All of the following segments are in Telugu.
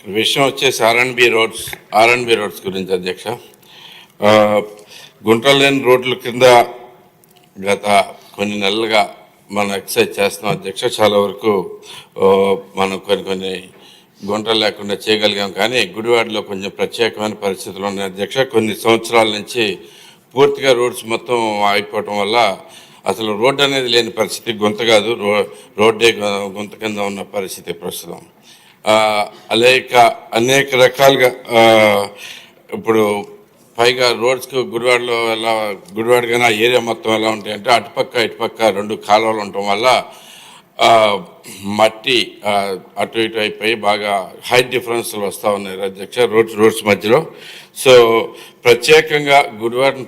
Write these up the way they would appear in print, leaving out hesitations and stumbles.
విషయం వచ్చేసి ఆర్ఎండ్బి రోడ్స్ గురించి అధ్యక్ష. గుంటలు లేని రోడ్ల కింద గత కొన్ని నెలలుగా మనం ఎక్సర్సైజ్ చేస్తున్నాం అధ్యక్ష. చాలా వరకు మనం కొన్ని గుంటలు లేకుండా చేయగలిగాం. కానీ గుడివాడలో కొంచెం ప్రత్యేకమైన పరిస్థితులు ఉన్నాయి అధ్యక్ష. కొన్ని సంవత్సరాల నుంచి పూర్తిగా రోడ్స్ మొత్తం అయిపోవటం వల్ల అసలు రోడ్డు అనేది లేని పరిస్థితి, గుంత కాదు రోడ్డే గుంత కింద ఉన్న పరిస్థితి ప్రస్తుతం. అనేక రకాలుగా ఇప్పుడు పైగా రోడ్స్కి గుడివాడలో గుడివాడ కానీ ఆ ఏరియా మొత్తం ఎలా ఉంటాయంటే ఇటుపక్క రెండు కాలువలు ఉండటం వల్ల మట్టి అటు ఇటు అయిపోయి బాగా హైట్ డిఫరెన్స్లు వస్తూ ఉన్నాయి అధ్యక్ష రోడ్స్ మధ్యలో. సో ప్రత్యేకంగా గుడివాడని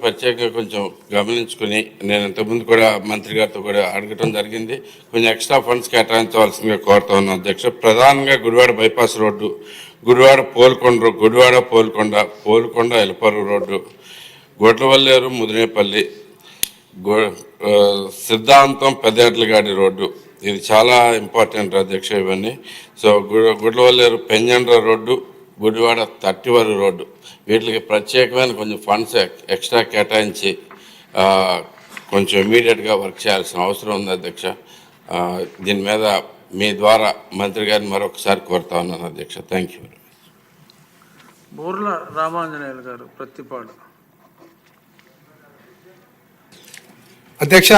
కొంచెం గమనించుకుని నేను ఇంతకుముందు కూడా మంత్రి గారితో కూడా అడగటం జరిగింది. కొంచెం ఎక్స్ట్రా ఫండ్స్ కేటాయించవలసిందిగా కోరుతా ఉన్నాను అధ్యక్ష. ప్రధానంగా Gudivada bypass road, Gudivada Polkonda Elaparru road, Gudlavalleru Mudinepalli, Siddhantam Peddetlagadi road, ఇది చాలా ఇంపార్టెంట్ అధ్యక్ష ఇవన్నీ. So Gudlavalleru Penjandra road, Gudivada Tattivaru road, వీటికి ప్రత్యేకమైన కొంచెం ఫండ్స్ ఎక్స్ట్రా కేటాయించి కొంచెం ఇమీడియట్గా వర్క్ చేయాల్సిన అవసరం ఉంది అధ్యక్ష. దీని మీద మీ ద్వారా మంత్రి గారిని మరొకసారి కోరుతా ఉన్నాను అధ్యక్ష. Thank you. బూర్ల రామాంజనేయులు గారు, ప్రతిపాడు. అధ్యక్ష,